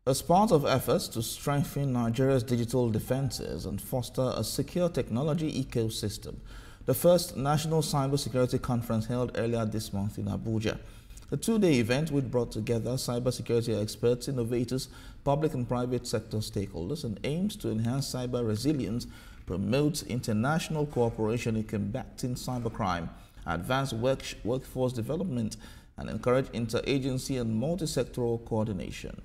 As part of efforts to strengthen Nigeria's digital defenses and foster a secure technology ecosystem, the first National Cybersecurity Conference held earlier this month in Abuja. The two-day event, which brought together cybersecurity experts, innovators, public and private sector stakeholders, and aims to enhance cyber resilience, promote international cooperation in combating cybercrime, advance workforce development, and encourage interagency and multi-sectoral coordination.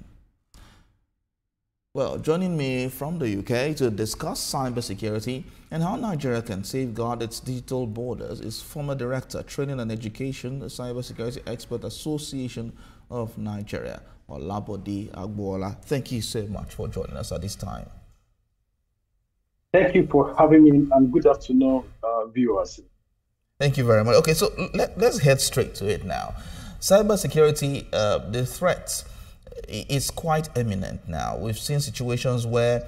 Well, joining me from the UK to discuss cybersecurity and how Nigeria can safeguard its digital borders is former Director, Training and Education, the Cybersecurity Expert Association of Nigeria, Olabode Agbola. Thank you so much for joining us at this time. Thank you for having me, and good afternoon, viewers. Thank you very much. Okay, so let's head straight to it now. Cybersecurity, the threats is quite imminent now. We've seen situations where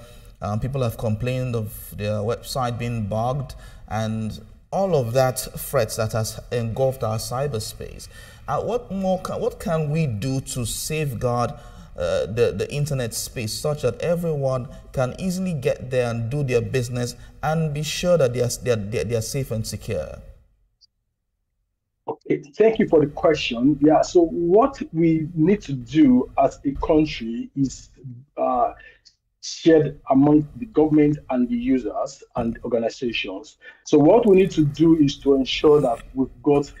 people have complained of their website being bugged and all of that threats that has engulfed our cyberspace. What can we do to safeguard the internet space such that everyone can easily get there and do their business and be sure that they are safe and secure? Okay, thank you for the question. Yeah, so what we need to do as a country is shared among the government and the users and organizations. So what we need to do is to ensure that we've got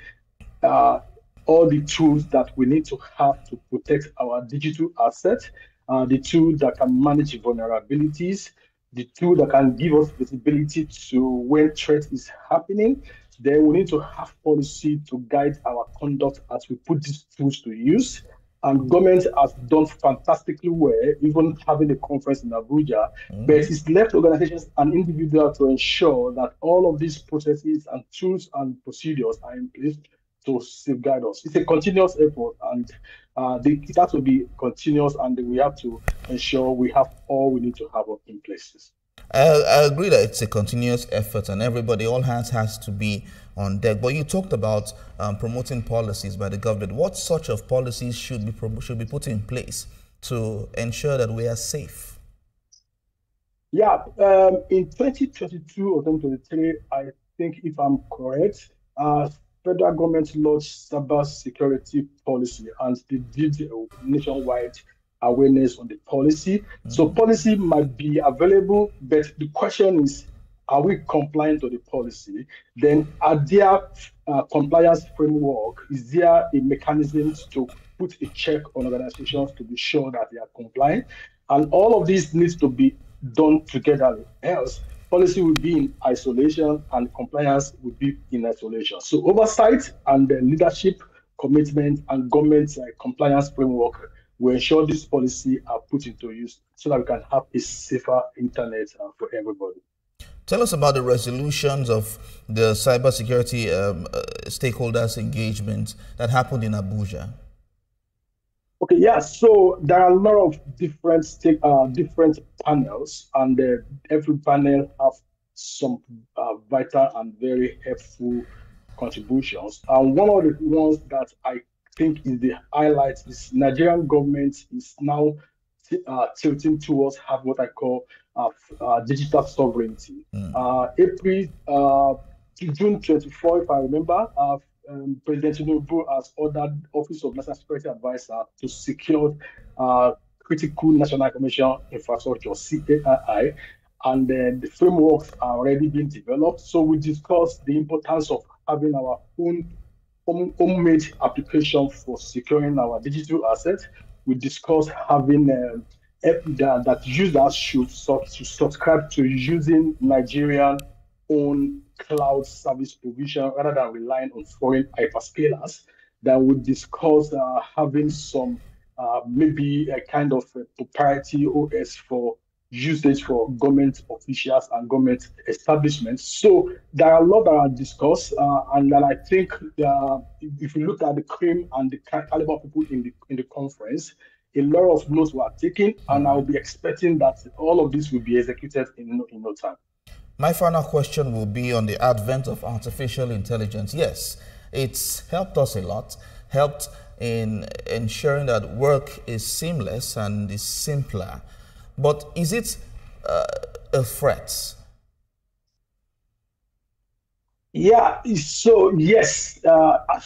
all the tools that we need to have to protect our digital assets, the tool that can manage vulnerabilities, the tool that can give us visibility to when threat is happening. Then we need to have policy to guide our conduct as we put these tools to use. And government has done fantastically well, even having a conference in Abuja. But it's left organizations and individuals to ensure that all of these processes and tools and procedures are in place to safeguard us. It's a continuous effort, and it has to be continuous, and we have to ensure we have all we need to have in places. I agree that it's a continuous effort and all hands has to be on deck. But you talked about promoting policies by the government. What sort of policies should be put in place to ensure that we are safe? Yeah, in 2022 or 2023, I think if I'm correct, federal government launched cyber security policy and they did nationwide awareness on the policy. So policy might be available, but the question is, are we compliant to the policy? Then are there compliance framework? Is there a mechanism to put a check on organizations to be sure that they are compliant? And all of this needs to be done together, else policy will be in isolation and compliance will be in isolation. So oversight and the leadership commitment and government compliance framework will ensure this policy are put into use so that we can have a safer internet for everybody. Tell us about the resolutions of the cybersecurity stakeholders engagement that happened in Abuja. Okay, yeah, so there are a lot of different panels, and every panel have some vital and very helpful contributions. And one of the ones that I think is the highlight is Nigerian government is now tilting towards have what I call digital sovereignty. June 24, if I remember, President Tinubu has ordered Office of National Security Advisor to secure critical national information infrastructure, CAI, and the frameworks are already being developed. So we discussed the importance of having our own homemade application for securing our digital assets. We discussed having that users should subscribe to using Nigerian own cloud service provision rather than relying on foreign hyperscalers. Then we discussed having some maybe a kind of proprietary OS for usage for government officials and government establishments. So there are a lot that are discussed, and then I think if you look at the cream and the caliber of people in the conference, a lot of notes were taken, and I'll be expecting that all of this will be executed in no time. My final question will be on the advent of artificial intelligence. Yes, it's helped us a lot, helped in ensuring that work is seamless and is simpler. But is it a threat? Yeah, so yes,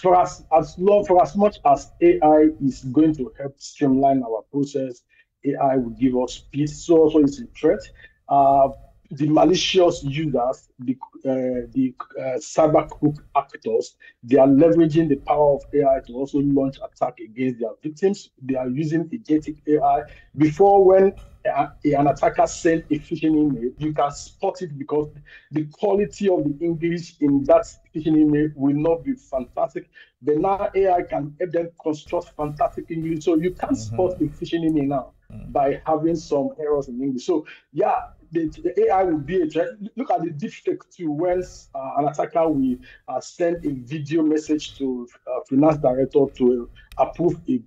for as much as AI is going to help streamline our process, AI will give us speed. So also it's a threat. Uh, the malicious users, the cyber crook actors, they are leveraging the power of AI to also launch attack against their victims. They are using agentic AI. Before, when an attacker sent a phishing email, you can spot it because the quality of the English in that phishing email will not be fantastic. But now AI can help them construct fantastic English. So you can spot a phishing email now by having some errors in English. So yeah, the AI will be a threat. Look at the deepfake too. When an attacker will send a video message to finance director to approve a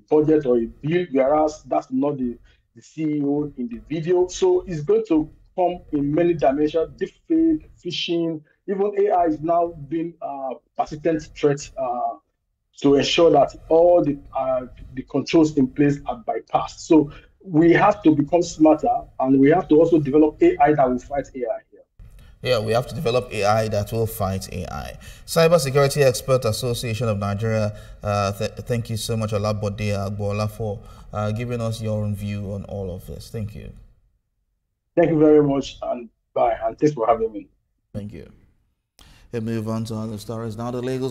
budget or a bill, whereas that's not the CEO in the video. So it's going to come in many dimensions, deepfake, phishing, even AI is now being persistent threat to ensure that all the controls in place are bypassed. So we have to become smarter, and we have to also develop AI that will fight AI here. Yeah, we have to develop AI that will fight AI. Cybersecurity Expert Association of Nigeria, thank you so much, Olabode Agbola, for giving us your own view on all of this. Thank you. Thank you very much, and bye, and thanks for having me. Thank you. We move on to other stories now. The Lagos